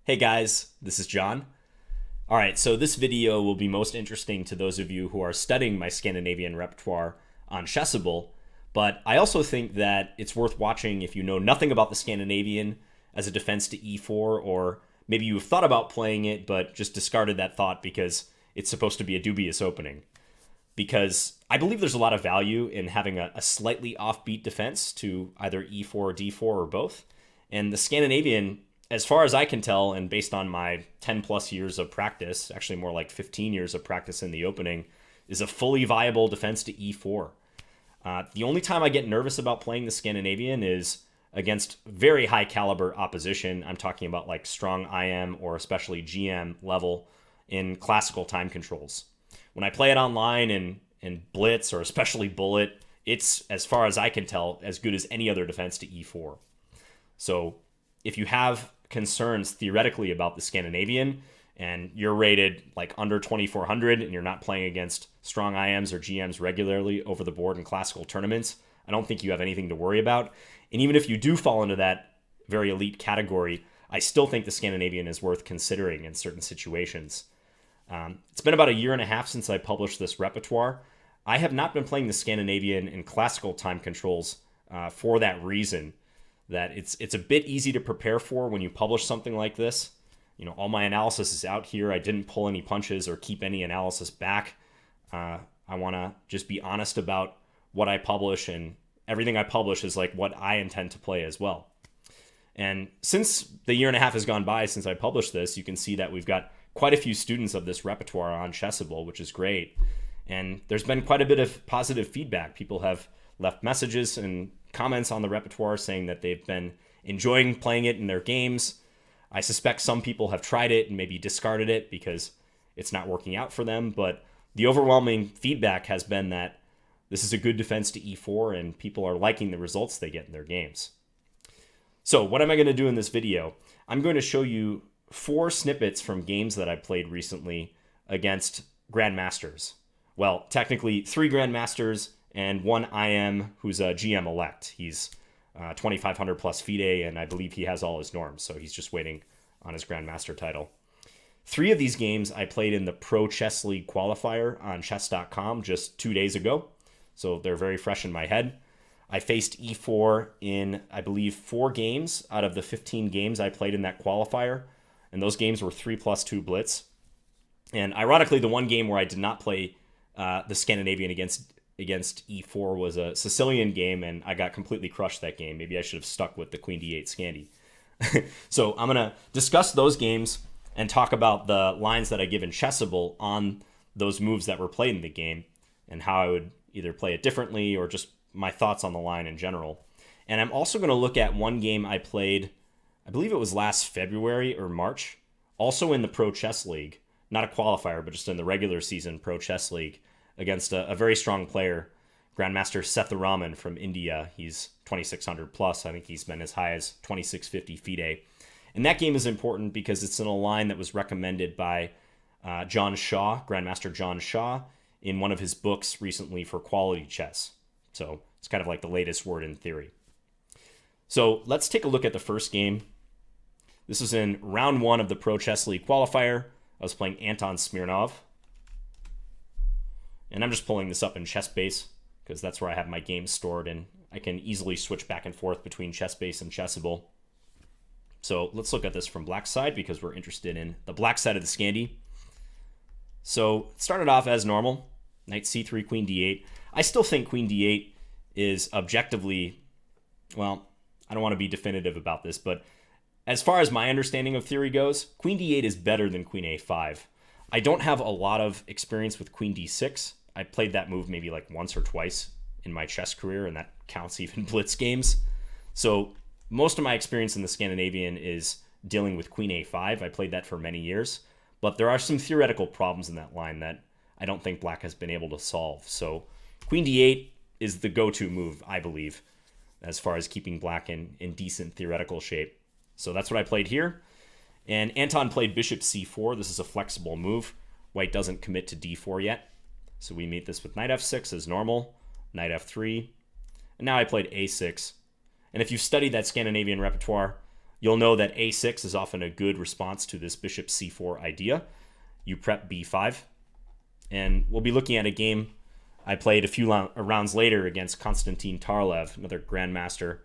Hey guys, this is John. Alright, so this video will be most interesting to those of you who are studying my Scandinavian repertoire on Chessable, but I also think that it's worth watching if you know nothing about the Scandinavian as a defense to e4, or maybe you've thought about playing it but just discarded that thought because it's supposed to be a dubious opening. Because I believe there's a lot of value in having a slightly offbeat defense to either e4, d4, or both. And the Scandinavian, as far as I can tell, and based on my 10 plus years of practice, actually more like 15 years of practice in the opening, is a fully viable defense to e4. The only time I get nervous about playing the Scandinavian is against very high caliber opposition. I'm talking about like strong IM or especially GM level in classical time controls. When I play it online in Blitz or especially Bullet, it's, as far as I can tell, as good as any other defense to e4. So if you have concerns theoretically about the Scandinavian and you're rated like under 2400 and you're not playing against strong IMs or GMs regularly over the board in classical tournaments, I don't think you have anything to worry about. And even if you do fall into that very elite category, I still think the Scandinavian is worth considering in certain situations. It's been about a year and a half since I published this repertoire. I have not been playing the Scandinavian in classical time controls for that reason, that it's a bit easy to prepare for when you publish something like this. You know, all my analysis is out here. I didn't pull any punches or keep any analysis back. I want to just be honest about what I publish, and everything I publish is like what I intend to play as well. And since the year and a half has gone by since I published this, you can see that we've got quite a few students of this repertoire on Chessable, which is great. And there's been quite a bit of positive feedback. People have left messages and comments on the repertoire saying that they've been enjoying playing it in their games. I suspect some people have tried it and maybe discarded it because it's not working out for them, but the overwhelming feedback has been that this is a good defense to e4 and people are liking the results they get in their games. So what am I going to do in this video? I'm going to show you 4 snippets from games that I played recently against grandmasters. Well, technically 3 grandmasters and 1 IM who's a GM elect. He's 2,500 plus FIDE, and I believe he has all his norms, so he's just waiting on his grandmaster title. 3 of these games I played in the Pro Chess League qualifier on chess.com just 2 days ago, so they're very fresh in my head. I faced e4 in, I believe, 4 games out of the 15 games I played in that qualifier, and those games were 3+2 Blitz. And ironically, the one game where I did not play the Scandinavian against e4 was a Sicilian game, and I got completely crushed that game. Maybe I should have stuck with the Qd8 Scandi. So I'm going to discuss those games and talk about the lines that I give in Chessable on those moves that were played in the game and how I would either play it differently or just my thoughts on the line in general. And I'm also going to look at one game I played, I believe it was last February or March, also in the Pro Chess League, not a qualifier, but just in the regular season Pro Chess League, against a very strong player, Grandmaster Sethuraman from India. He's 2,600 plus. I think he's been as high as 2,650 FIDE. And that game is important because it's in a line that was recommended by John Shaw, Grandmaster John Shaw, in one of his books recently for quality chess. So it's kind of like the latest word in theory. So let's take a look at the first game. This is in round 1 of the Pro Chess League qualifier. I was playing Anton Smirnov. And I'm just pulling this up in ChessBase because that's where I have my games stored, and I can easily switch back and forth between ChessBase and Chessable. So let's look at this from black side because we're interested in the black side of the Scandi. So it started off as normal. Knight c3, queen d8. I still think queen d8 is objectively, well, I don't want to be definitive about this, but as far as my understanding of theory goes, queen d8 is better than queen a5. I don't have a lot of experience with queen d6. I played that move maybe like once or twice in my chess career, and that counts even Blitz games. So most of my experience in the Scandinavian is dealing with queen a5. I played that for many years, but there are some theoretical problems in that line that I don't think black has been able to solve. So queen d8 is the go-to move, I believe, as far as keeping black in decent theoretical shape. So that's what I played here. And Anton played bishop c4. This is a flexible move. White doesn't commit to d4 yet. So we meet this with knight f6 as normal, knight f3. And now I played a6. And if you've studied that Scandinavian repertoire, You'll know that a6 is often a good response to this bishop c4 idea. You prep b5, and we'll be looking at a game I played a few rounds later against Konstantin Tarlov, another grandmaster,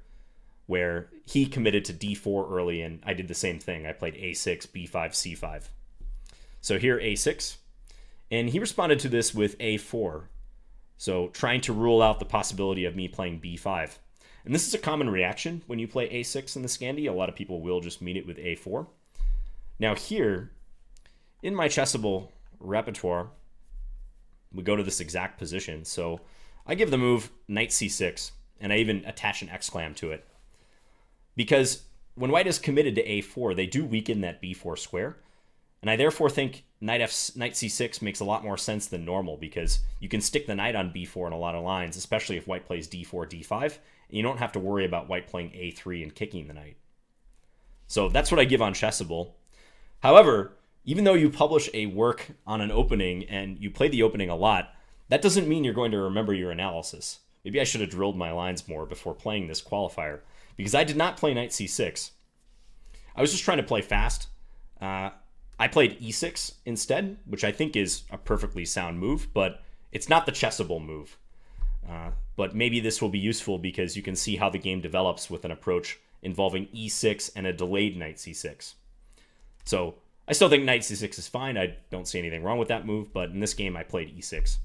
where he committed to d4 early, and I did the same thing. I played a6, b5, c5. So here a6, and he responded to this with a4, so trying to rule out the possibility of me playing b5. And this is a common reaction when you play a6 in the Scandi. A lot of people will just meet it with a4. Now here, in my chessable repertoire, we go to this exact position. So I give the move knight c6, and I even attach an exclam to it. Because when white is committed to a4, they do weaken that b4 square. And I therefore think knight c6 makes a lot more sense than normal, because you can stick the knight on b4 in a lot of lines, especially if white plays d4, d5, and you don't have to worry about white playing a3 and kicking the knight. So that's what I give on Chessable. However, even though you publish a work on an opening and you play the opening a lot, that doesn't mean you're going to remember your analysis. Maybe I should have drilled my lines more before playing this qualifier, because I did not play knight c6. I was just trying to play fast. I played e6 instead, which I think is a perfectly sound move, but it's not the chessable move. But maybe this will be useful because you can see how the game develops with an approach involving e6 and a delayed knight c6. So I still think knight c6 is fine. I don't see anything wrong with that move, but in this game I played e6.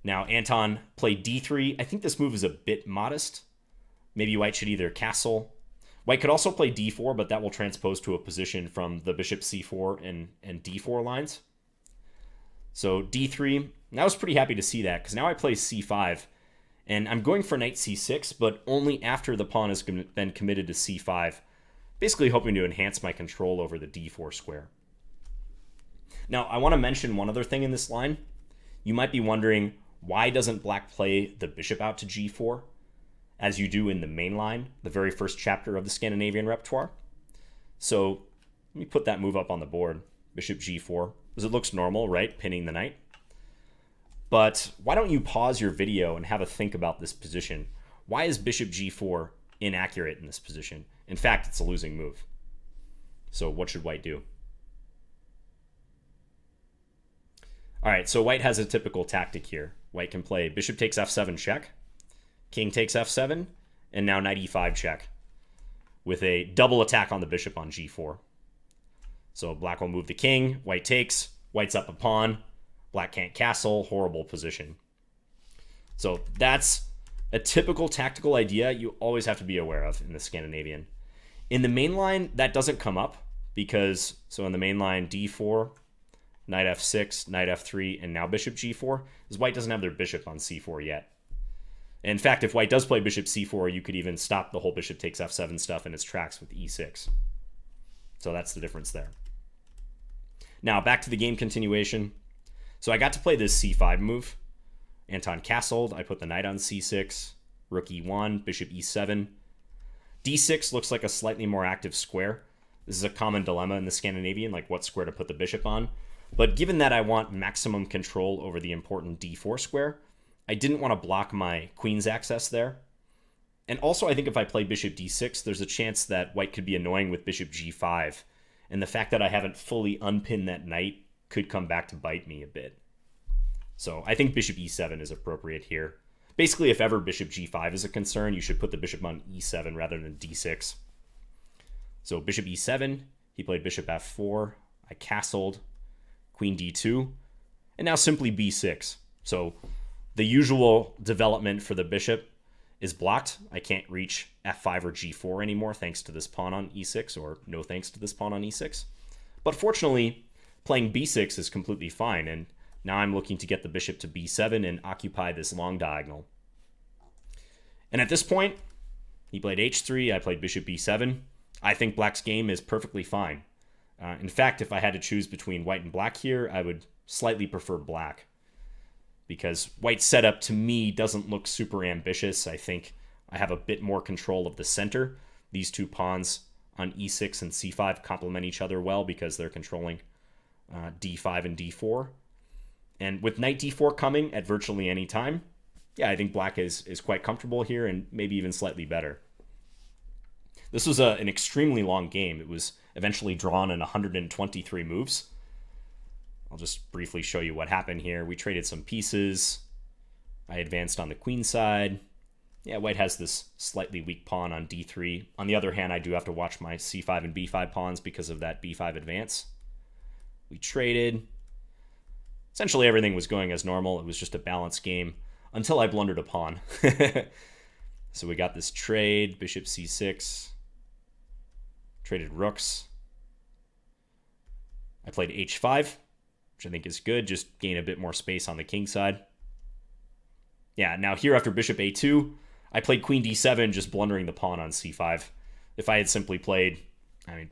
Now Anton played d3. I think this move is a bit modest. Maybe white should either castle. White could also play d4, but that will transpose to a position from the bishop c4 and d4 lines. So d3, and I was pretty happy to see that, because now I play c5, and I'm going for knight c6, but only after the pawn has been committed to c5, basically hoping to enhance my control over the d4 square. Now, I want to mention one other thing in this line. You might be wondering, why doesn't black play the bishop out to g4? As you do in the main line, the very first chapter of the Scandinavian repertoire. So let me put that move up on the board, bishop g4, because it looks normal, right, pinning the knight. But why don't you pause your video and have a think about this position? Why is bishop g4 inaccurate in this position? In fact, it's a losing move. So what should white do? All right, so white has a typical tactic here. White can play bishop takes f7 check, king takes f7, and now knight e5 check with a double attack on the bishop on g4. So black will move the king, white takes, white's up a pawn, black can't castle, horrible position. So that's a typical tactical idea you always have to be aware of in the Scandinavian. In the main line, that doesn't come up because, so in the main line, d4, knight f6, knight f3, and now bishop g4, because white doesn't have their bishop on c4 yet. In fact, if white does play bishop c4, you could even stop the whole bishop takes f7 stuff in its tracks with e6. So that's the difference there. Now, back to the game continuation. So I got to play this c5 move. Anton castled. I put the knight on c6, rook e1, bishop e7. d6 looks like a slightly more active square. This is a common dilemma in the Scandinavian, like what square to put the bishop on. But given that I want maximum control over the important d4 square, I didn't want to block my queen's access there. And also, I think if I play bishop d6, there's a chance that white could be annoying with bishop g5. And the fact that I haven't fully unpinned that knight could come back to bite me a bit. So I think bishop e7 is appropriate here. Basically, if ever bishop g5 is a concern, you should put the bishop on e7 rather than d6. So bishop e7, he played bishop f4, I castled, queen d2, and now simply b6. So the usual development for the bishop is blocked. I can't reach f5 or g4 anymore thanks to this pawn on e6, or no thanks to this pawn on e6. But fortunately, playing b6 is completely fine, and now I'm looking to get the bishop to b7 and occupy this long diagonal. And at this point, he played h3, I played bishop b7. I think black's game is perfectly fine. In fact, if I had to choose between white and black here, I would slightly prefer black, because white's setup to me doesn't look super ambitious. I think I have a bit more control of the center. These two pawns on e6 and c5 complement each other well because they're controlling d5 and d4. And with knight d4 coming at virtually any time, yeah, I think black is quite comfortable here and maybe even slightly better. This was an extremely long game. It was eventually drawn in 123 moves. I'll just briefly show you what happened here. We traded some pieces. I advanced on the queen side. Yeah, white has this slightly weak pawn on d3. On the other hand, I do have to watch my c5 and b5 pawns because of that b5 advance. We traded. Essentially, everything was going as normal. It was just a balanced game until I blundered a pawn. So we got this trade, bishop c6. Traded rooks. I played h5, which I think is good. Just gain a bit more space on the king side. Yeah, now here after bishop a2, I played queen d7, just blundering the pawn on c5. If I had simply played,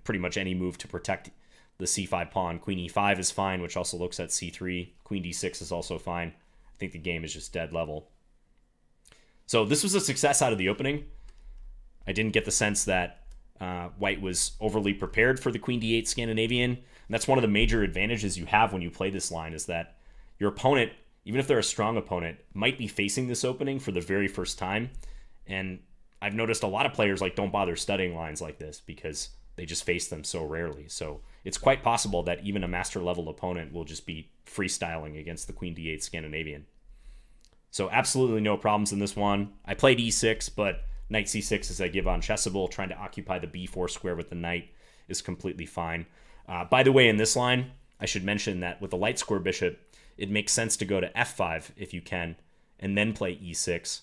pretty much any move to protect the c5 pawn, queen e5 is fine, which also looks at c3. Queen d6 is also fine. I think the game is just dead level. So this was a success out of the opening. I didn't get the sense that white was overly prepared for the queen d8 Scandinavian. And that's one of the major advantages you have when you play this line, is that your opponent, even if they're a strong opponent, might be facing this opening for the very first time. And I've noticed a lot of players don't bother studying lines like this because they just face them so rarely. So it's quite possible that even a master level opponent will just be freestyling against the queen d8 Scandinavian. So absolutely no problems in this one. I played e6, but knight c6 as I give on chessable, trying to occupy the b4 square with the knight is completely fine. By the way, in this line, I should mention that with the light square bishop, it makes sense to go to f5 if you can, and then play e6.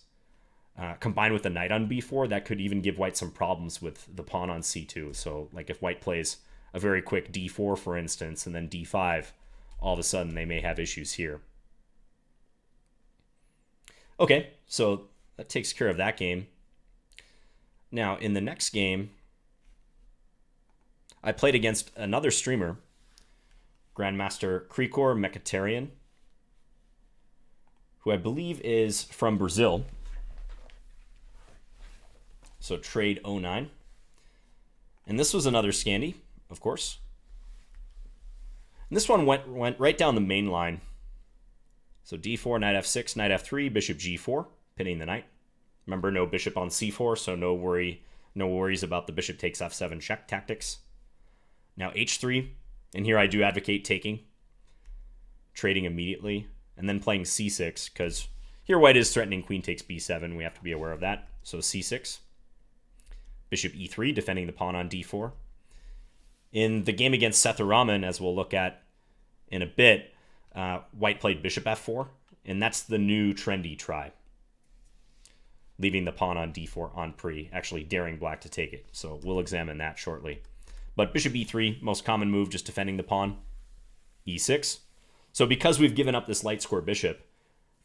Combined with the knight on b4, that could even give white some problems with the pawn on c2. So if white plays a very quick d4, for instance, and then d5, all of a sudden they may have issues here. Okay, so that takes care of that game. Now, in the next game, I played against another streamer, Grandmaster Qd8 Scandinavian, who I believe is from Brazil. So trade 09. And this was another Scandi, of course. And this one went right down the main line. So d4, knight f6, knight f3, bishop g4, pinning the knight. Remember, no bishop on c4, so no worries about the bishop takes f7 check tactics. Now h3, and here I do advocate taking, trading immediately, and then playing c6, because here white is threatening queen takes b7. We have to be aware of that. So c6. Bishop e3, defending the pawn on d4. In the game against Sethuraman, as we'll look at in a bit, white played bishop f4, and that's the new trendy try. Leaving the pawn on d4 on pre, actually daring black to take it. So we'll examine that shortly. But bishop e3, most common move, just defending the pawn. e6. So because we've given up this light square bishop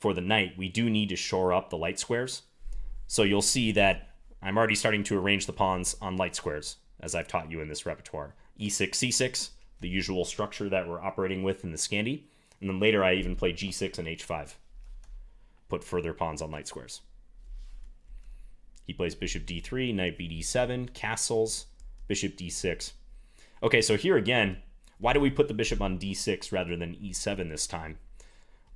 for the knight, we do need to shore up the light squares. So you'll see that I'm already starting to arrange the pawns on light squares, as I've taught you in this repertoire. e6, c6, the usual structure that we're operating with in the Scandi. And then later I even play g6 and h5. Put further pawns on light squares. He plays bishop d3, knight bd7, castles, bishop d6. Okay, so here again, why do we put the bishop on d6 rather than e7 this time?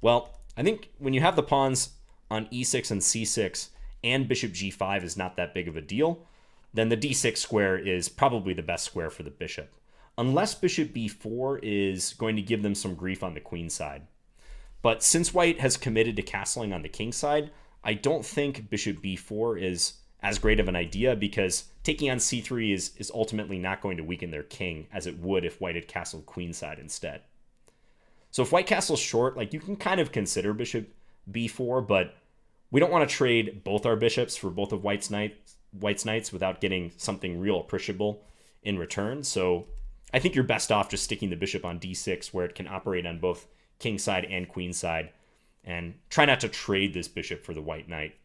Well, I think when you have the pawns on e6 and c6 and bishop g5 is not that big of a deal, then the d6 square is probably the best square for the bishop. Unless bishop b4 is going to give them some grief on the queen side. But since white has committed to castling on the king side, I don't think bishop b4 is as great of an idea, because taking on c3 is ultimately not going to weaken their king as it would if white had castled queen side instead. So if white castles short, you can kind of consider bishop b4, but we don't want to trade both our bishops for both of white's knights without getting something real appreciable in return. So I think you're best off just sticking the bishop on d6, where it can operate on both king side and queen side, and try not to trade this bishop for the white knight.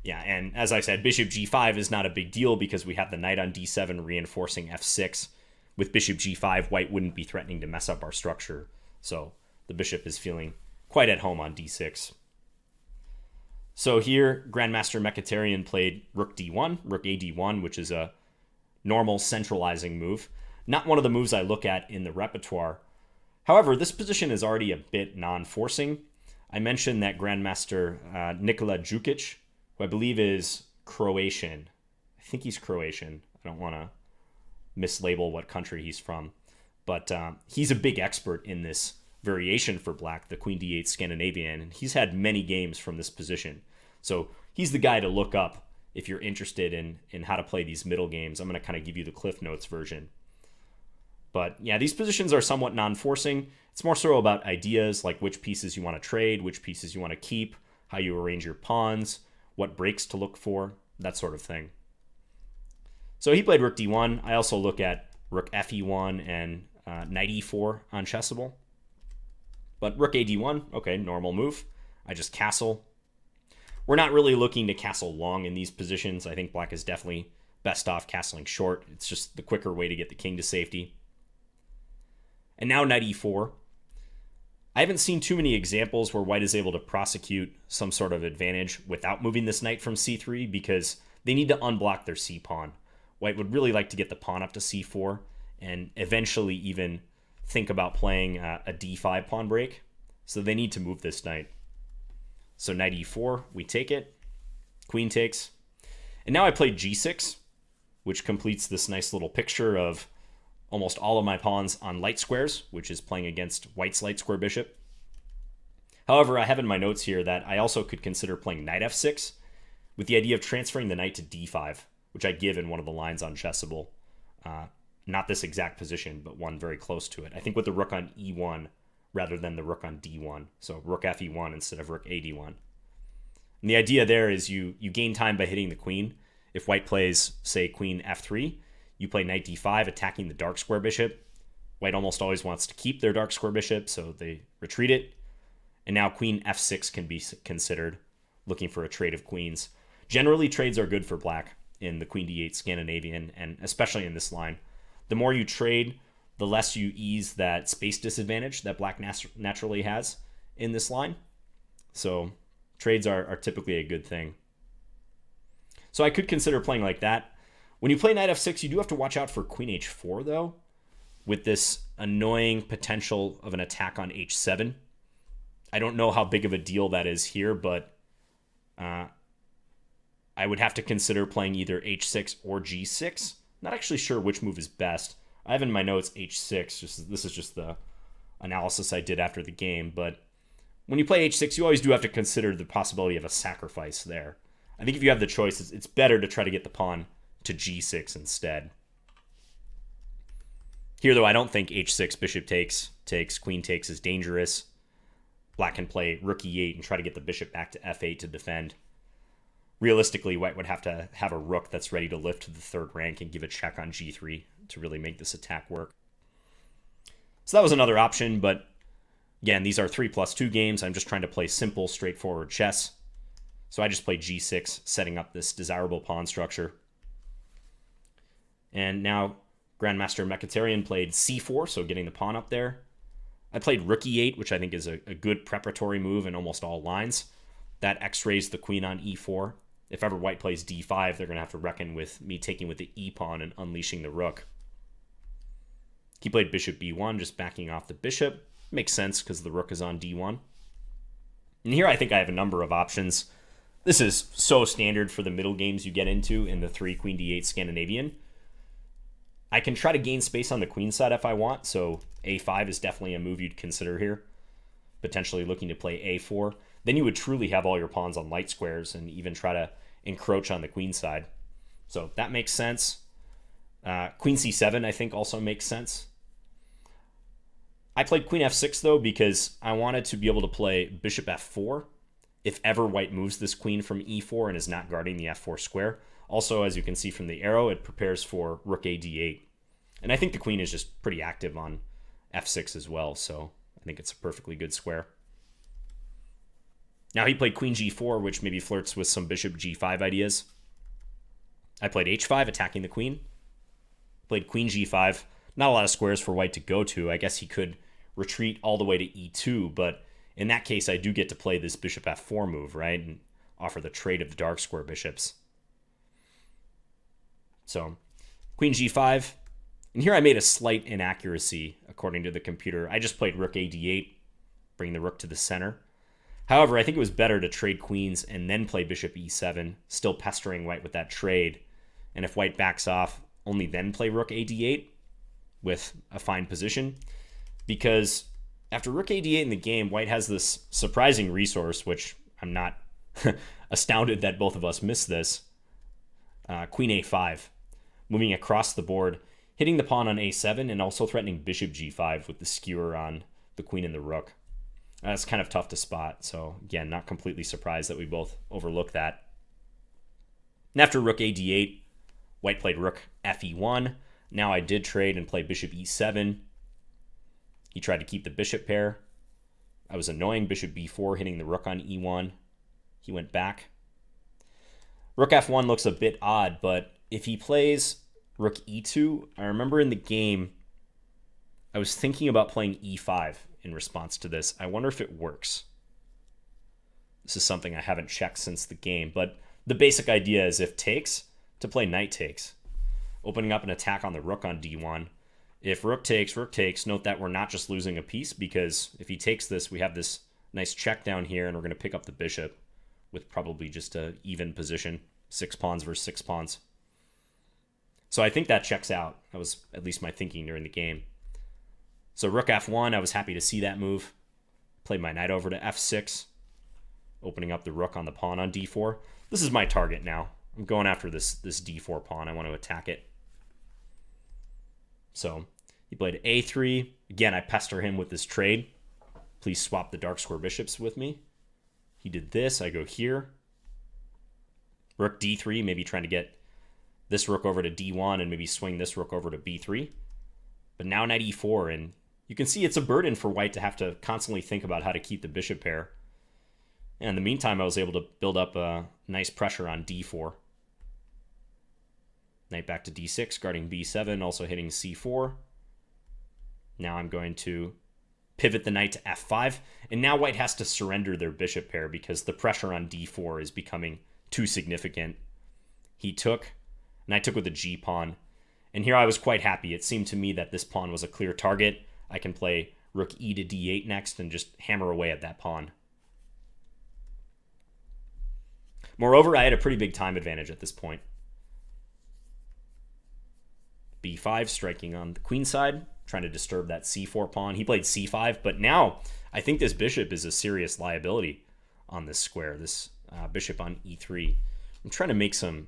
Yeah, and as I said, bishop g5 is not a big deal because we have the knight on d7 reinforcing f6. With bishop g5, white wouldn't be threatening to mess up our structure, so the bishop is feeling quite at home on d6. So here, Grandmaster Scandinavian played rook d1, rook a d1, which is a normal centralizing move. Not one of the moves I look at in the repertoire. However, this position is already a bit non-forcing. I mentioned that Grandmaster Nikola Jukic, who I believe is Croatian, think he's Croatian. I don't want to mislabel what country he's from. But he's a big expert in this variation for black, the Queen D8 Scandinavian. And he's had many games from this position. So he's the guy to look up if you're interested in how to play these middle games. I'm going to kind of give you the Cliff Notes version. But yeah, these positions are somewhat non-forcing. It's more so about ideas like which pieces you want to trade, which pieces you want to keep, how you arrange your pawns, what breaks to look for, that sort of thing. So he played rook d1. I also look at rook fe1 and knight e4 on chessable. But rook ad1, okay, normal move. I just castle. We're not really looking to castle long in these positions. I think black is definitely best off castling short. It's just the quicker way to get the king to safety. And now knight e4. I haven't seen too many examples where white is able to prosecute some sort of advantage without moving this knight from c3 because they need to unblock their c-pawn. White would really like to get the pawn up to c4 and eventually even think about playing a d5 pawn break. So they need to move this knight. So knight e4, we take it. Queen takes. And now I played g6, which completes this nice little picture of almost all of my pawns on light squares, which is playing against white's light square bishop. However, I have in my notes here that I also could consider playing knight f6 with the idea of transferring the knight to d5, which I give in one of the lines on chessable. Not this exact position, but one very close to it. I think with the rook on e1 rather than the rook on d1. So rook fe1 instead of rook ad1. And the idea there is you gain time by hitting the queen. If white plays, say, queen f3, you play knight d5, attacking the dark square bishop. White almost always wants to keep their dark square bishop, so they retreat it. And now queen f6 can be considered, looking for a trade of queens. Generally, trades are good for black in the Queen D8 Scandinavian, and especially in this line. The more you trade, the less you ease that space disadvantage that black naturally has in this line. So trades are typically a good thing. So I could consider playing like that. When you play knight f6, you do have to watch out for queen h4, though, with this annoying potential of an attack on h7. I don't know how big of a deal that is here, but I would have to consider playing either h6 or g6. Not actually sure which move is best. I have in my notes h6. This is just the analysis I did after the game. But when you play h6, you always do have to consider the possibility of a sacrifice there. I think if you have the choice, it's better to try to get the pawn to g6 instead. Here, though, I don't think h6, bishop takes, queen takes is dangerous. Black can play rook e8 and try to get the bishop back to f8 to defend. Realistically, white would have to have a rook that's ready to lift to the third rank and give a check on g3 to really make this attack work. So that was another option, but again, these are 3+2 games. I'm just trying to play simple, straightforward chess. So I just played g6, setting up this desirable pawn structure. And now Grandmaster Mkhitaryan played c4, so getting the pawn up there. I played rook e8, which I think is a good preparatory move in almost all lines. That x-rays the queen on e4. If ever white plays d5, they're going to have to reckon with me taking with the e-pawn and unleashing the rook. He played bishop b1, just backing off the bishop. Makes sense because the rook is on d1. And here I think I have a number of options. This is so standard for the middle games you get into in the 3 Queen D8 Scandinavian. I can try to gain space on the queen side if I want, so a5 is definitely a move you'd consider here. Potentially looking to play a4. Then you would truly have all your pawns on light squares and even try to encroach on the queen side. So that makes sense. Queen c7, I think, also makes sense. I played queen f6, though, because I wanted to be able to play bishop f4 if ever white moves this queen from e4 and is not guarding the f4 square. Also, as you can see from the arrow, it prepares for rook a d8. And I think the queen is just pretty active on f6 as well, so I think it's a perfectly good square. Now he played queen g4, which maybe flirts with some bishop g5 ideas. I played h5, attacking the queen. Played queen g5. Not a lot of squares for white to go to. I guess he could retreat all the way to e2, but in that case, I do get to play this bishop f4 move, right? And offer the trade of the dark square bishops. So, queen g5. And here I made a slight inaccuracy, according to the computer. I just played rook a d8, bring the rook to the center. However, I think it was better to trade queens and then play bishop e7, still pestering white with that trade, and if white backs off, only then play rook a8 with a fine position. Because after rook a8 in the game, white has this surprising resource, which I'm not astounded that both of us missed this. Queen a5, moving across the board, hitting the pawn on a7, and also threatening bishop g5 with the skewer on the queen and the rook. That's kind of tough to spot, so again, not completely surprised that we both overlooked that. And after rook ad8, white played rook fe1. Now I did trade and play bishop e7. He tried to keep the bishop pair. I was annoying, bishop b4, hitting the rook on e1. He went back. Rook f1 looks a bit odd, but if he plays rook e2, I remember in the game, I was thinking about playing e5 in response to this. I wonder if it works. This is something I haven't checked since the game, but the basic idea is if takes, to play knight takes, opening up an attack on the rook on d1. If rook takes, note that we're not just losing a piece, because if he takes this, we have this nice check down here, and we're going to pick up the bishop with probably just a even position, 6 pawns versus 6 pawns. So I think that checks out. That was at least my thinking during the game. So rook f1, I was happy to see that move. Played my knight over to f6, opening up the rook on the pawn on d4. This is my target now. I'm going after this d4 pawn. I want to attack it. So he played a3. Again, I pester him with this trade. Please swap the dark square bishops with me. He did this. I go here. Rook d3, maybe trying to get this rook over to d1 and maybe swing this rook over to b3. But now knight e4, and you can see it's a burden for white to have to constantly think about how to keep the bishop pair. And in the meantime, I was able to build up a nice pressure on d4. Knight back to d6, guarding b7, also hitting c4. Now I'm going to pivot the knight to f5, and now white has to surrender their bishop pair because the pressure on d4 is becoming too significant. He took, and I took with the g-pawn, and here I was quite happy. It seemed to me that this pawn was a clear target. I can play rook e to d8 next and just hammer away at that pawn. Moreover, I had a pretty big time advantage at this point. b5, striking on the queen side, trying to disturb that c4 pawn. He played c5, but now I think this bishop is a serious liability on this square, this bishop on e3. I'm trying to make some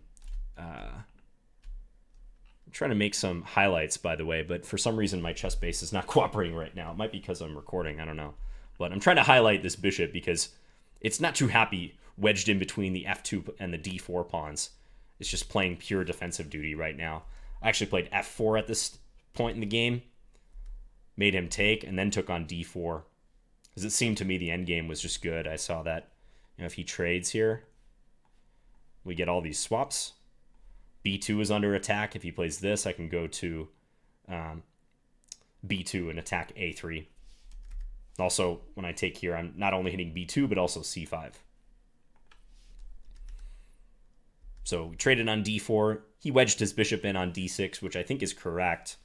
highlights, by the way, but for some reason my chess base is not cooperating right now. It might be because I'm recording, I don't know. But I'm trying to highlight this bishop because it's not too happy wedged in between the f2 and the d4 pawns. It's just playing pure defensive duty right now. I actually played f4 at this point in the game, made him take, and then took on d4. Because it seemed to me the endgame was just good. I saw that, if he trades here, we get all these swaps. b2 is under attack. If he plays this, I can go to b2 and attack a3. Also, when I take here, I'm not only hitting b2, but also c5. So we traded on d4. He wedged his bishop in on d6, which I think is correct.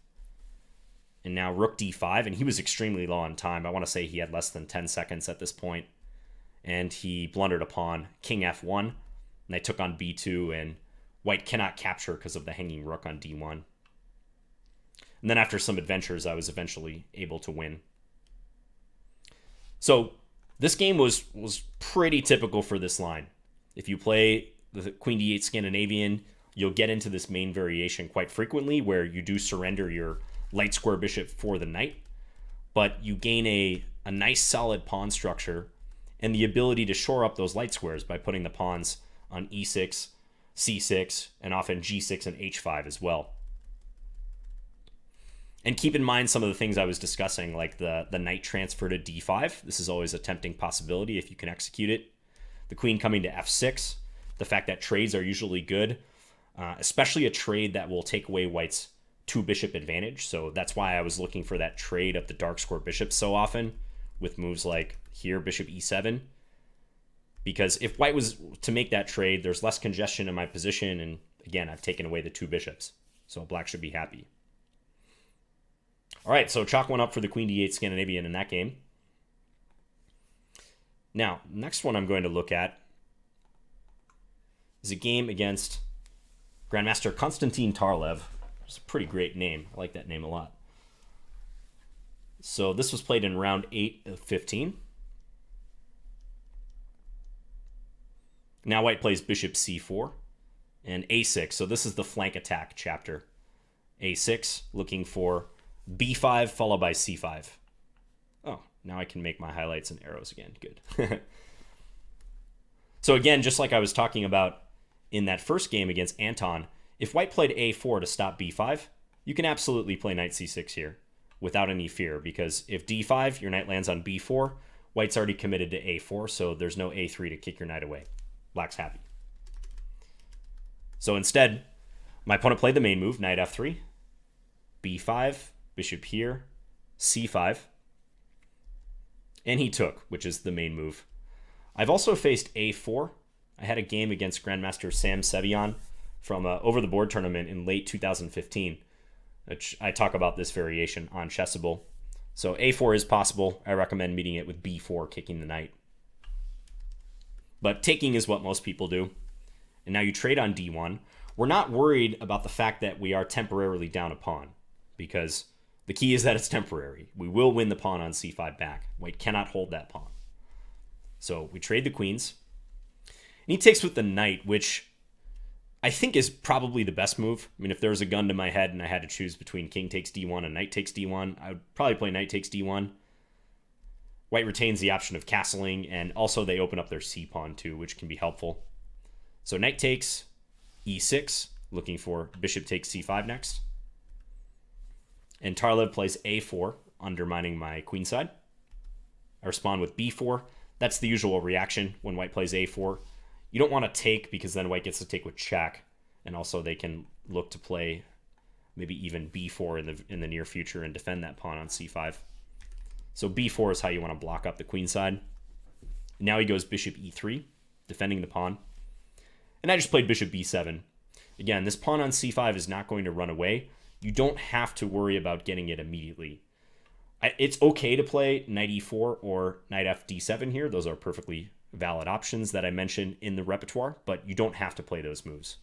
And now rook d5, and he was extremely low on time. I want to say he had less than 10 seconds at this point. And he blundered a pawn, king f1, and I took on b2, and white cannot capture because of the hanging rook on d1. And then after some adventures, I was eventually able to win. So this game was pretty typical for this line. If you play the Qd8 Scandinavian, you'll get into this main variation quite frequently where you do surrender your light square bishop for the knight, but you gain a nice solid pawn structure and the ability to shore up those light squares by putting the pawns on e6, c6, and often g6 and h5 as well. And keep in mind some of the things I was discussing, like the knight transfer to d5. This is always a tempting possibility if you can execute it. The queen coming to f6. The fact that trades are usually good, especially a trade that will take away white's 2-bishop advantage. So that's why I was looking for that trade of the dark square bishops so often with moves like here, bishop e7. Because if white was to make that trade, there's less congestion in my position. And again, I've taken away the 2 bishops. So black should be happy. All right, so chalk one up for the Qd8 Scandinavian in that game. Now, next one I'm going to look at is a game against Grandmaster Konstantin Tarlov. It's a pretty great name. I like that name a lot. So this was played in round 8 of 15. Now white plays bishop c4 and a6. So this is the flank attack chapter. a6, looking for b5 followed by c5. Oh, now I can make my highlights and arrows again. Good. So again, just like I was talking about in that first game against Anton, if white played a4 to stop b5, you can absolutely play knight c6 here without any fear, because if d5, your knight lands on b4, white's already committed to a4, so there's no a3 to kick your knight away. Black's happy. So instead, my opponent played the main move, knight f3, b5, bishop here, c5, and he took, which is the main move. I've also faced a4. I had a game against Grandmaster Sam Sevian from an over-the-board tournament in late 2015, which I talk about this variation on Chessable. So a4 is possible. I recommend meeting it with b4, kicking the knight. But taking is what most people do. And now you trade on d1. We're not worried about the fact that we are temporarily down a pawn, because the key is that it's temporary. We will win the pawn on c5 back. White cannot hold that pawn. So we trade the queens. And he takes with the knight, which I think is probably the best move. I mean, if there was a gun to my head and I had to choose between king takes d1 and knight takes d1, I would probably play knight takes d1. White retains the option of castling, and also they open up their c-pawn too, which can be helpful. So knight takes e6, looking for bishop takes c5 next. And Tarlov plays a4, undermining my queenside. I respond with b4. That's the usual reaction when white plays a4. You don't want to take, because then white gets to take with check, and also they can look to play maybe even b4 in the near future and defend that pawn on c5. So b4 is how you want to block up the queen side. Now he goes bishop e3, defending the pawn. And I just played bishop b7. Again, this pawn on c5 is not going to run away. You don't have to worry about getting it immediately. It's okay to play knight e4 or knight f d7 here. Those are perfectly valid options that I mentioned in the repertoire, but you don't have to play those moves.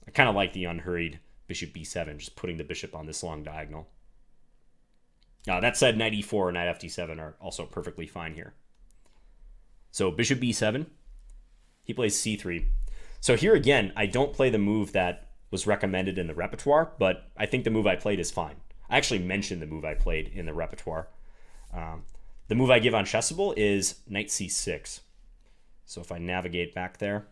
I kind of like the unhurried bishop b7, just putting the bishop on this long diagonal. That said, knight e4 or knight f d7 are also perfectly fine here. So bishop b7, he plays c3. So here again, I don't play the move that was recommended in the repertoire, but I think the move I played is fine. I actually mentioned the move I played in the repertoire. The move I give on Chessable is knight c6. So if I navigate back there,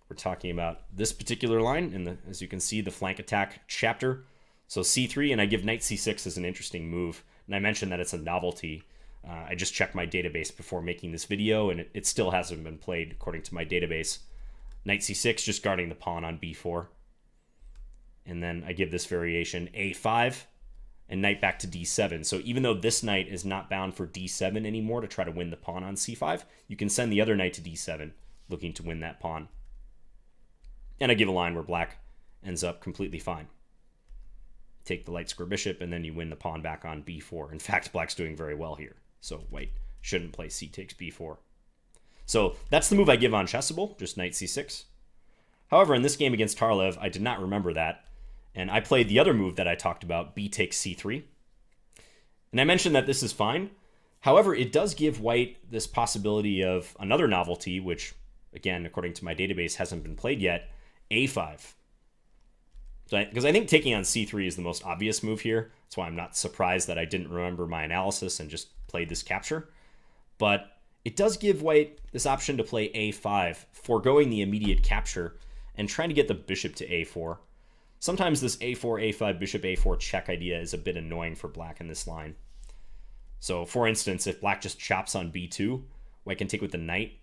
we're talking about this particular line in the, as you can see, the flank attack chapter. So c3, and I give knight c6 as an interesting move. And I mentioned that it's a novelty. I just checked my database before making this video, and it still hasn't been played according to my database. Knight c6, just guarding the pawn on b4. And then I give this variation a5 and knight back to d7. So even though this knight is not bound for d7 anymore to try to win the pawn on c5, you can send the other knight to d7, looking to win that pawn. And I give a line where black ends up completely fine. Take the light square bishop, and then you win the pawn back on b4. In fact, black's doing very well here, so white shouldn't play c takes b4. So that's the move I give on Chessable, just knight c6. However, in this game against Tarlov, I did not remember that, and I played the other move that I talked about, b takes c3. And I mentioned that this is fine. However, it does give white this possibility of another novelty, which, again, according to my database, hasn't been played yet, a5. Because I think taking on c3 is the most obvious move here. That's why I'm not surprised that I didn't remember my analysis and just played this capture. But it does give white this option to play a5, foregoing the immediate capture and trying to get the bishop to a4. Sometimes this a4, a5, bishop a4 check idea is a bit annoying for black in this line. So, for instance, if black just chops on b2, white can take with the knight.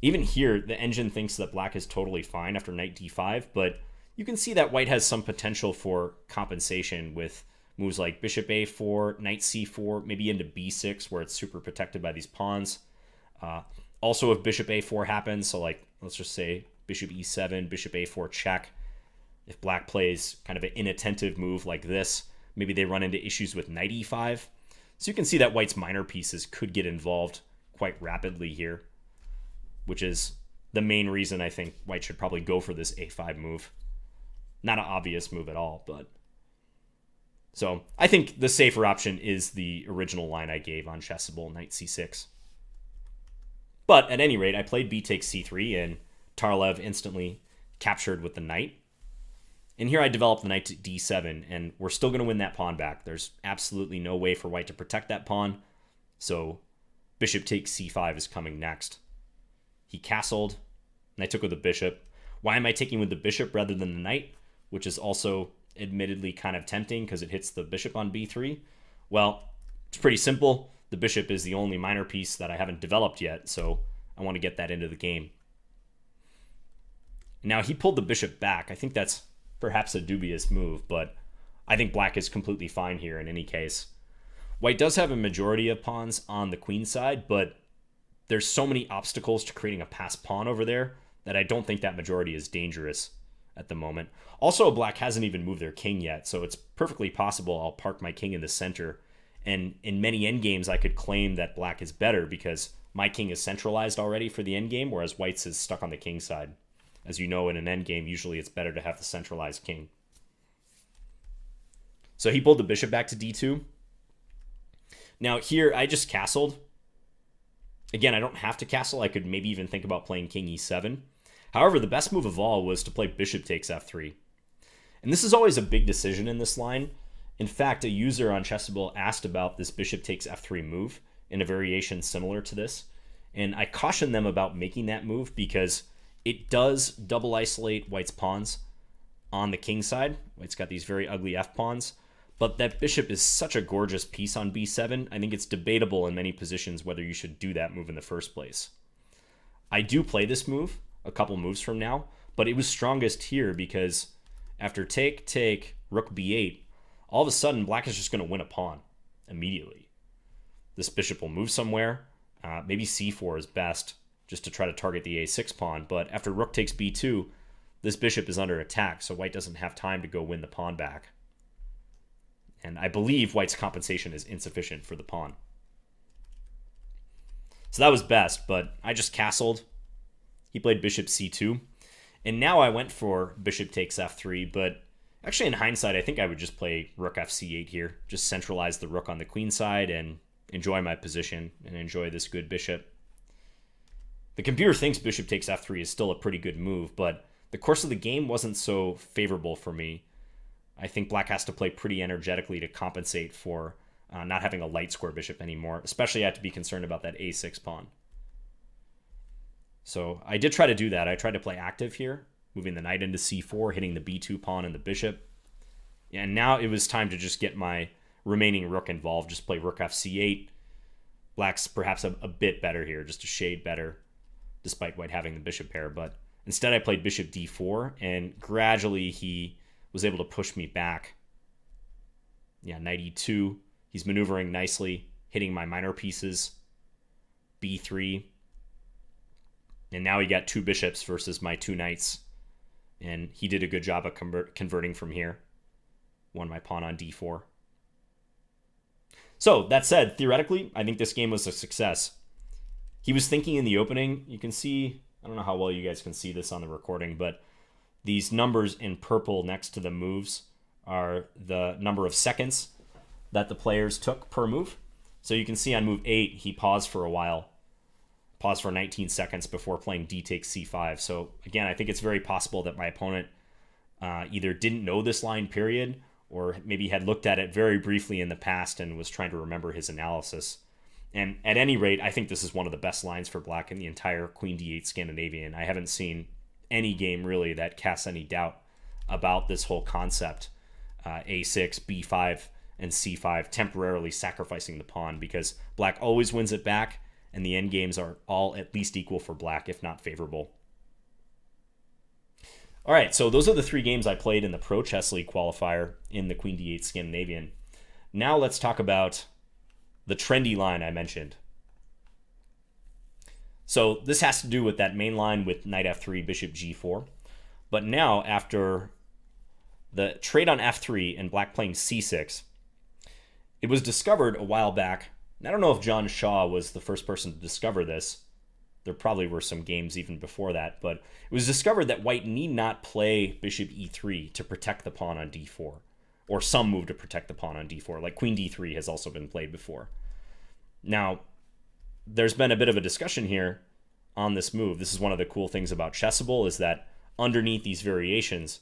Even here, the engine thinks that black is totally fine after knight d5, but you can see that white has some potential for compensation with moves like bishop a4, knight c4, maybe into b6 where it's super protected by these pawns. Also, if bishop a4 happens, so like let's just say bishop e7, bishop a4 check, if black plays kind of an inattentive move like this, maybe they run into issues with knight e5. So you can see that white's minor pieces could get involved quite rapidly here, which is the main reason I think white should probably go for this a5 move. Not an obvious move at all, but... So I think the safer option is the original line I gave on Chessable, knight c6. But at any rate, I played b takes c3, and Tarlov instantly captured with the knight. And here I developed the knight to d7, and we're still going to win that pawn back. There's absolutely no way for white to protect that pawn, so bishop takes c5 is coming next. He castled, and I took with the bishop. Why am I taking with the bishop rather than the knight, which is also admittedly kind of tempting because it hits the bishop on b3? Well, it's pretty simple. The bishop is the only minor piece that I haven't developed yet, so I want to get that into the game. Now, he pulled the bishop back. I think that's perhaps a dubious move, but I think black is completely fine here in any case. White does have a majority of pawns on the queen side, but there's so many obstacles to creating a passed pawn over there that I don't think that majority is dangerous at the moment. Also, black hasn't even moved their king yet, so it's perfectly possible I'll park my king in the center. And in many endgames, I could claim that black is better because my king is centralized already for the endgame, whereas white's is stuck on the king side. As you know, in an endgame, usually it's better to have the centralized king. So he pulled the bishop back to d2. Now here, I just castled. Again, I don't have to castle. I could maybe even think about playing king e7. However, the best move of all was to play bishop takes f3. And this is always a big decision in this line. In fact, a user on Chessable asked about this bishop takes f3 move in a variation similar to this. And I cautioned them about making that move because it does double isolate white's pawns on the king side. White's got these very ugly f-pawns. But that bishop is such a gorgeous piece on b7, I think it's debatable in many positions whether you should do that move in the first place. I do play this move a couple moves from now, but it was strongest here because after take, rook b8, all of a sudden black is just going to win a pawn immediately. This bishop will move somewhere. Maybe c4 is best just to try to target the a6 pawn, but after rook takes b2, this bishop is under attack, so white doesn't have time to go win the pawn back. And I believe white's compensation is insufficient for the pawn. So that was best, but I just castled. He played bishop c2. And now I went for bishop takes f3, but actually in hindsight, I think I would just play rook fc8 here. Just centralize the rook on the queen side and enjoy my position and enjoy this good bishop. The computer thinks bishop takes f3 is still a pretty good move, but the course of the game wasn't so favorable for me. I think black has to play pretty energetically to compensate for not having a light square bishop anymore. Especially I have to be concerned about that a6 pawn. So I did try to do that. I tried to play active here, moving the knight into c4, hitting the b2 pawn and the bishop. And now it was time to just get my remaining rook involved. Just play rook fc8. Black's perhaps a bit better here, just a shade better, despite white having the bishop pair. But instead I played bishop d4, and gradually he was able to push me back. Yeah, knight e2. He's maneuvering nicely, hitting my minor pieces. b3. And now he got two bishops versus my two knights. And he did a good job of converting from here. Won my pawn on d4. So, that said, theoretically, I think this game was a success. He was thinking in the opening, you can see, I don't know how well you guys can see this on the recording, but these numbers in purple next to the moves are the number of seconds that the players took per move. So you can see on move 8, he paused for a while. Paused for 19 seconds before playing d takes c5. So again, I think it's very possible that my opponent either didn't know this line period or maybe had looked at it very briefly in the past and was trying to remember his analysis. And at any rate, I think this is one of the best lines for black in the entire Queen d8 Scandinavian. I haven't seen any game really that casts any doubt about this whole concept. A6, b5, and c5 temporarily sacrificing the pawn because black always wins it back and the endgames are all at least equal for black, if not favorable. All right, so those are the three games I played in the Pro Chess League qualifier in the Queen d8 Scandinavian. Now let's talk about the trendy line I mentioned. So this has to do with that main line with knight f3, bishop g4. But now, after the trade on f3 and black playing c6, it was discovered a while back, and I don't know if John Shaw was the first person to discover this, There probably were some games even before that, but it was discovered that white need not play bishop e3 to protect the pawn on d4, or some move to protect the pawn on d4, like queen d3 has also been played before. Now, there's been a bit of a discussion here on this move. This is one of the cool things about Chessable, is that underneath these variations,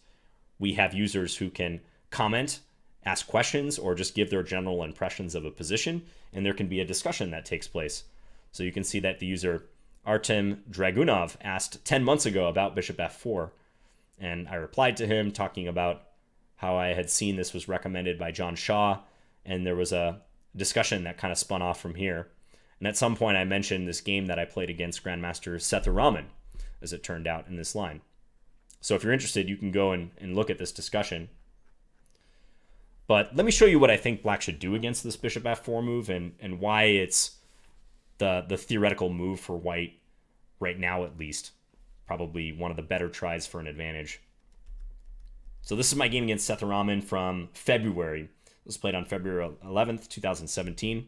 we have users who can comment, ask questions, or just give their general impressions of a position, and there can be a discussion that takes place. So you can see that the user Artem Dragunov asked 10 months ago about bishop f4, and I replied to him talking about how I had seen this was recommended by John Shaw, and there was a discussion that kind of spun off from here. And at some point I mentioned this game that I played against Grandmaster Sethuraman, as it turned out, in this line. So if you're interested, you can go and look at this discussion. But let me show you what I think black should do against this bishop f4 move, and why it's the theoretical move for white right now, at least. Probably one of the better tries for an advantage. So this is my game against Sethuraman from February. It was played on February 11th, 2017.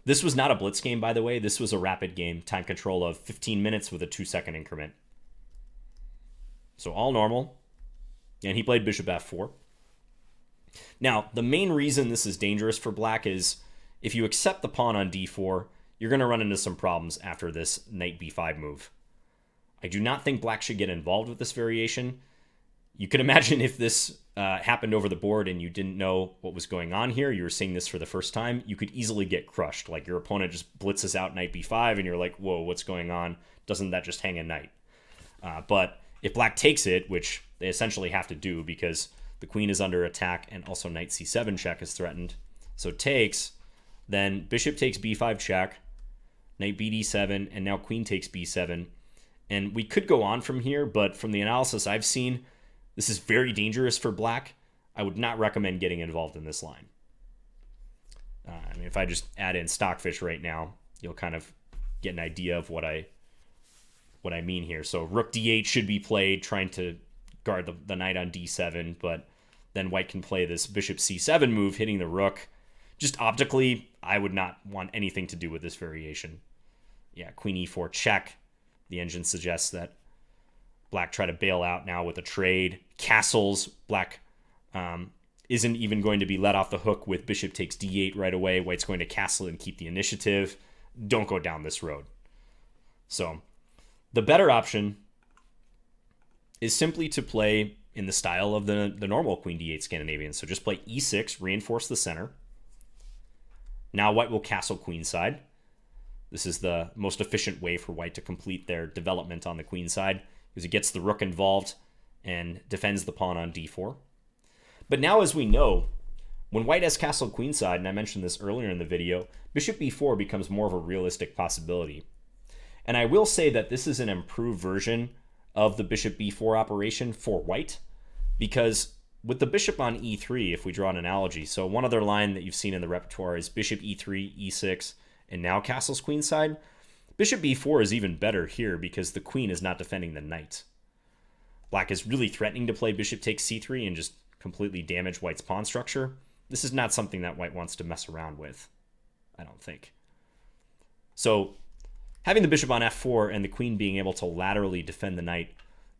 This was not a blitz game, by the way. This was a rapid game, time control of 15 minutes with a 2-second increment. So all normal. And he played bishop f4. Now, the main reason this is dangerous for black is if you accept the pawn on d4, you're going to run into some problems after this knight b5 move. I do not think black should get involved with this variation. You can imagine if this happened over the board and you didn't know what was going on here, you were seeing this for the first time, you could easily get crushed. Like your opponent just blitzes out knight b5 and you're like, whoa, what's going on? Doesn't that just hang a knight? But if black takes it, which they essentially have to do because the queen is under attack and also knight c7 check is threatened. So takes, then bishop takes b5 check, knight bd7, and now queen takes b7. And we could go on from here, but from the analysis I've seen, this is very dangerous for black. I would not recommend getting involved in this line. I mean, if I just add in Stockfish right now, you'll kind of get an idea of what I mean here. So rook d8 should be played, trying to guard the knight on d7, but then white can play this bishop c7 move, hitting the rook. Just optically, I would not want anything to do with this variation. Yeah, queen e4 check. The engine suggests that black try to bail out now with a trade. Castles, black isn't even going to be let off the hook with bishop takes d8 right away. White's going to castle and keep the initiative. Don't go down this road. So the better option is simply to play in the style of the normal queen d8 Scandinavian. So just play e6, reinforce the center. Now white will castle queenside. This is the most efficient way for white to complete their development on the queen side, because it gets the rook involved and defends the pawn on d4. But now, as we know, when white has castled queenside, and I mentioned this earlier in the video, bishop b4 becomes more of a realistic possibility. And I will say that this is an improved version of the bishop b4 operation for white, because with the bishop on e3, if we draw an analogy, so one other line that you've seen in the repertoire is bishop e3, e6, and now castles queenside. Bishop b4 is even better here because the queen is not defending the knight. Black is really threatening to play bishop takes c3 and just completely damage white's pawn structure. This is not something that white wants to mess around with, I don't think. So having the bishop on f4 and the queen being able to laterally defend the knight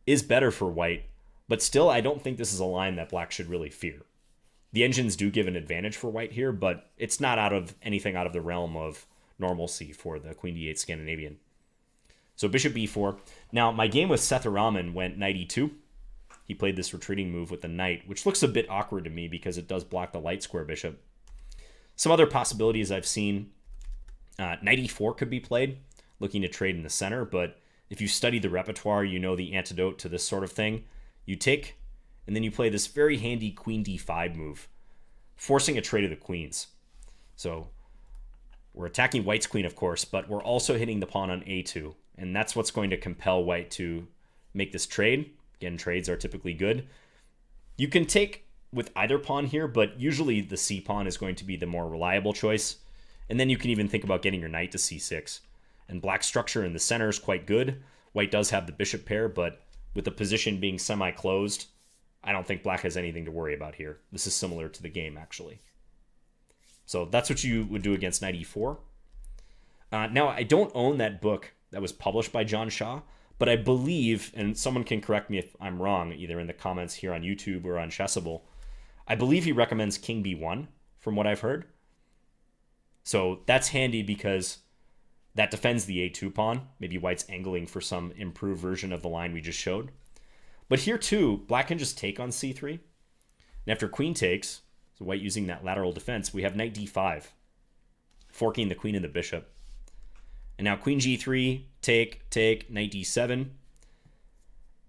is better for white, but still I don't think this is a line that black should really fear. The engines do give an advantage for white here, but it's not anything out of the realm of normalcy for the queen d8 Scandinavian. So bishop b4. Now, my game with Sethuraman went knight e2. He played this retreating move with the knight, which looks a bit awkward to me because it does block the light square bishop. Some other possibilities I've seen, knight e4 could be played, looking to trade in the center, but if you study the repertoire, you know the antidote to this sort of thing. You take, and then you play this very handy queen d5 move, forcing a trade of the queens. So we're attacking white's queen, of course, but we're also hitting the pawn on a2, and that's what's going to compel white to make this trade. Again, trades are typically good. You can take with either pawn here, but usually the c pawn is going to be the more reliable choice. And then you can even think about getting your knight to c6. And black's structure in the center is quite good. White does have the bishop pair, but with the position being semi-closed, I don't think black has anything to worry about here. This is similar to the game, actually. So that's what you would do against knight e4. Now, I don't own that book that was published by John Shaw, but I believe, and someone can correct me if I'm wrong, either in the comments here on YouTube or on Chessable, I believe he recommends King B1 from what I've heard. So that's handy because that defends the A2 pawn. Maybe white's angling for some improved version of the line we just showed. But here too, black can just take on C3. And after queen takes, so white using that lateral defense, we have knight D5, forking the queen and the bishop. And now queen G3, take, knight D7.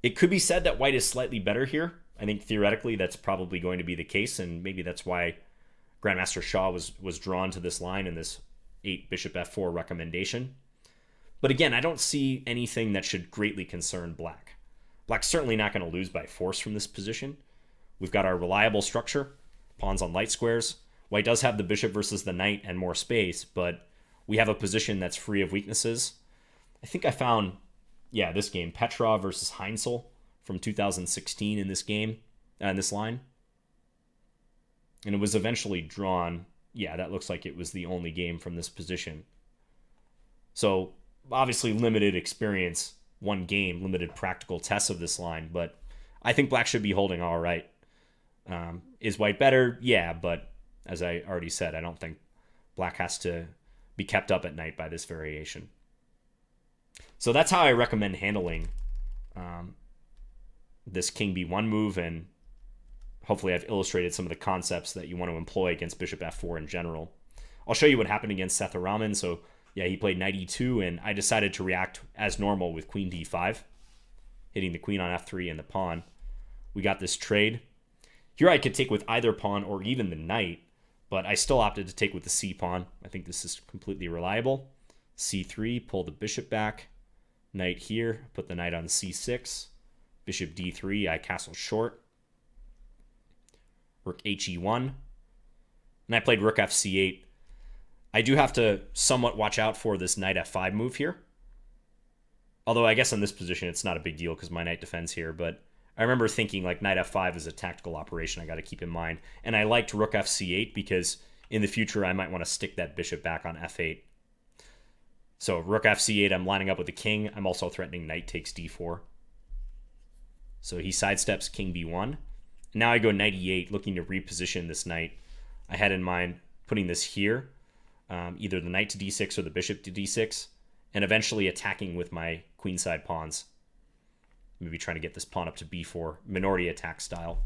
It could be said that white is slightly better here. I think theoretically that's probably going to be the case, and maybe that's why Grandmaster Shaw was drawn to this line in this 8 bishop f4 recommendation. But again, I don't see anything that should greatly concern black. Black's certainly not going to lose by force from this position. We've got our reliable structure, pawns on light squares. White does have the bishop versus the knight and more space, but we have a position that's free of weaknesses. I think I found, this game, Petrov versus Heinzel from 2016 in this game, in this line. And it was eventually drawn. Yeah, that looks like it was the only game from this position. So obviously limited experience, one game, limited practical tests of this line, but I think black should be holding all right. Is white better? Yeah, but as I already said, I don't think black has to be kept up at night by this variation. So that's how I recommend handling this king b1 move, and hopefully I've illustrated some of the concepts that you want to employ against bishop f4 in general. I'll show you what happened against Sethuraman. So yeah, he played knight e2, and I decided to react as normal with queen d5, hitting the queen on f3 and the pawn. We got this trade. Here I could take with either pawn or even the knight, but I still opted to take with the c pawn. I think this is completely reliable. c3, pull the bishop back. Knight here, put the knight on c6. Bishop d3, I castle short. Rook he1. And I played rook fc8. I do have to somewhat watch out for this knight f5 move here. Although I guess in this position it's not a big deal because my knight defends here, but I remember thinking like knight f5 is a tactical operation I got to keep in mind. And I liked rook fc8 because in the future I might want to stick that bishop back on f8. So rook fc8, I'm lining up with the king. I'm also threatening knight takes d4. So he sidesteps king b1. Now I go knight e8, looking to reposition this knight. I had in mind putting this here, either the knight to d6 or the bishop to d6, and eventually attacking with my queenside pawns. Maybe trying to get this pawn up to b4, minority attack style.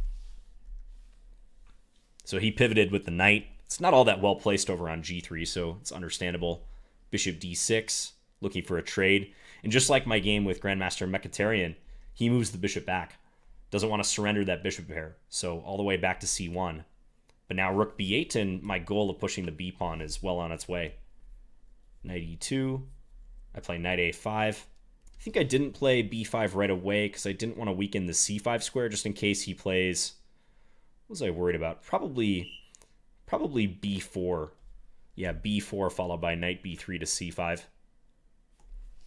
So he pivoted with the knight. It's not all that well placed over on g3, so it's understandable. Bishop d6, looking for a trade. And just like my game with Grandmaster Mkhitaryan, he moves the bishop back. Doesn't want to surrender that bishop pair, so all the way back to c1. But now rook b8, and my goal of pushing the b pawn is well on its way. Knight e2. I play knight a5. I think I didn't play b5 right away because I didn't want to weaken the c5 square just in case he plays... What was I worried about? Probably b4. Yeah, b4 followed by knight b3 to c5.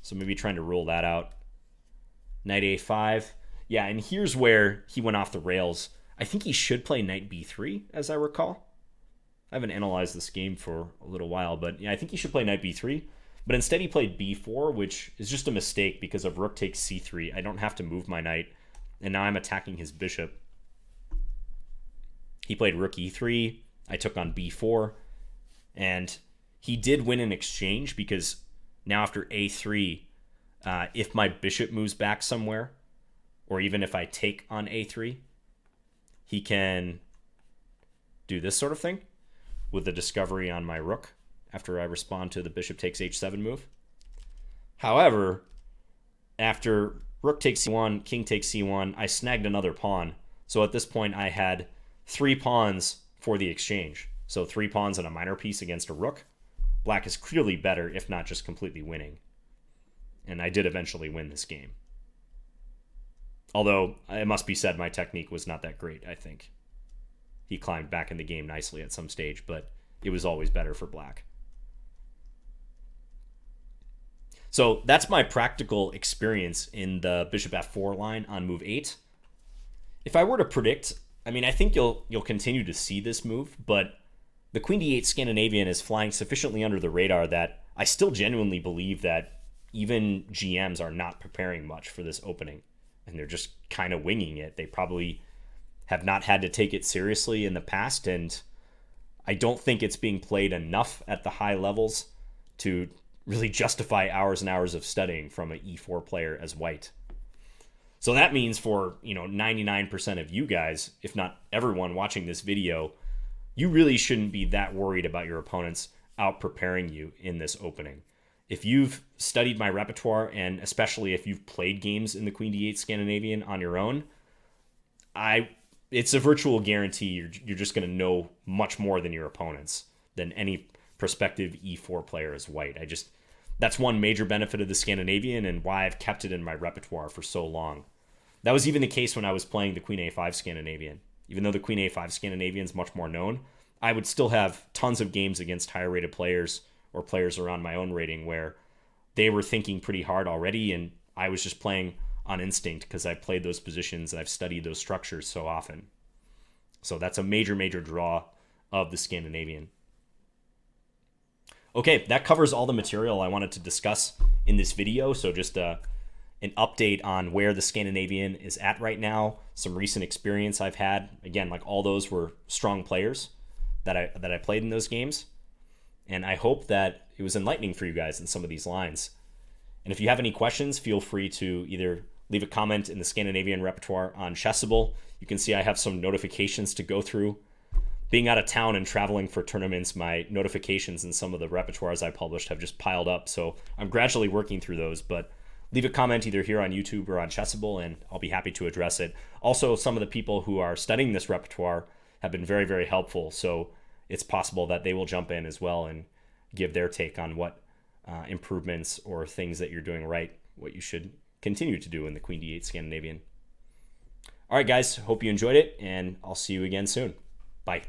So maybe trying to rule that out. Knight a5. Yeah, and here's where he went off the rails. I think he should play knight b3, as I recall. I haven't analyzed this game for a little while, but yeah, I think he should play knight b3. But instead he played b4, which is just a mistake because of rook takes c3. I don't have to move my knight, and now I'm attacking his bishop. He played rook e3. I took on b4, and he did win an exchange because now after a3, if my bishop moves back somewhere, or even if I take on a3, he can do this sort of thing with the discovery on my rook after I respond to the bishop takes h7 move. However, after rook takes c1, king takes c1, I snagged another pawn. So at this point, I had 3 pawns for the exchange. So 3 pawns and a minor piece against a rook. Black is clearly better, if not just completely winning. And I did eventually win this game. Although, it must be said, my technique was not that great, I think. He climbed back in the game nicely at some stage, but it was always better for black. So that's my practical experience in the bishop f4 line on move 8. If I were to predict, I mean, I think you'll continue to see this move, but the Queen d8 Scandinavian is flying sufficiently under the radar that I still genuinely believe that even GMs are not preparing much for this opening, and they're just kind of winging it. They probably have not had to take it seriously in the past, and I don't think it's being played enough at the high levels to really justify hours and hours of studying from an E4 player as white. So that means for, 99% of you guys, if not everyone watching this video, you really shouldn't be that worried about your opponents out preparing you in this opening. If you've studied my repertoire, and especially if you've played games in the Qd8 Scandinavian on your own, it's a virtual guarantee you're just going to know much more than your opponents, than any prospective E4 player as white. That's one major benefit of the Scandinavian and why I've kept it in my repertoire for so long. That was even the case when I was playing the Qd8 Scandinavian. Even though the Qd8 Scandinavian is much more known, I would still have tons of games against higher rated players or players around my own rating where they were thinking pretty hard already, and I was just playing on instinct because I played those positions and I've studied those structures so often. So that's a major, major draw of the Scandinavian. Okay, that covers all the material I wanted to discuss in this video. So just an update on where the Scandinavian is at right now, some recent experience I've had. Again, like all those were strong players that I played in those games. And I hope that it was enlightening for you guys in some of these lines. And if you have any questions, feel free to either leave a comment in the Scandinavian repertoire on Chessable. You can see I have some notifications to go through. Being out of town and traveling for tournaments, my notifications in some of the repertoires I published have just piled up. So I'm gradually working through those, but leave a comment either here on YouTube or on Chessable, and I'll be happy to address it. Also, some of the people who are studying this repertoire have been very, very helpful. So it's possible that they will jump in as well and give their take on what improvements or things that you're doing right, what you should continue to do in the Qd8 Scandinavian. All right, guys, hope you enjoyed it, and I'll see you again soon. Bye.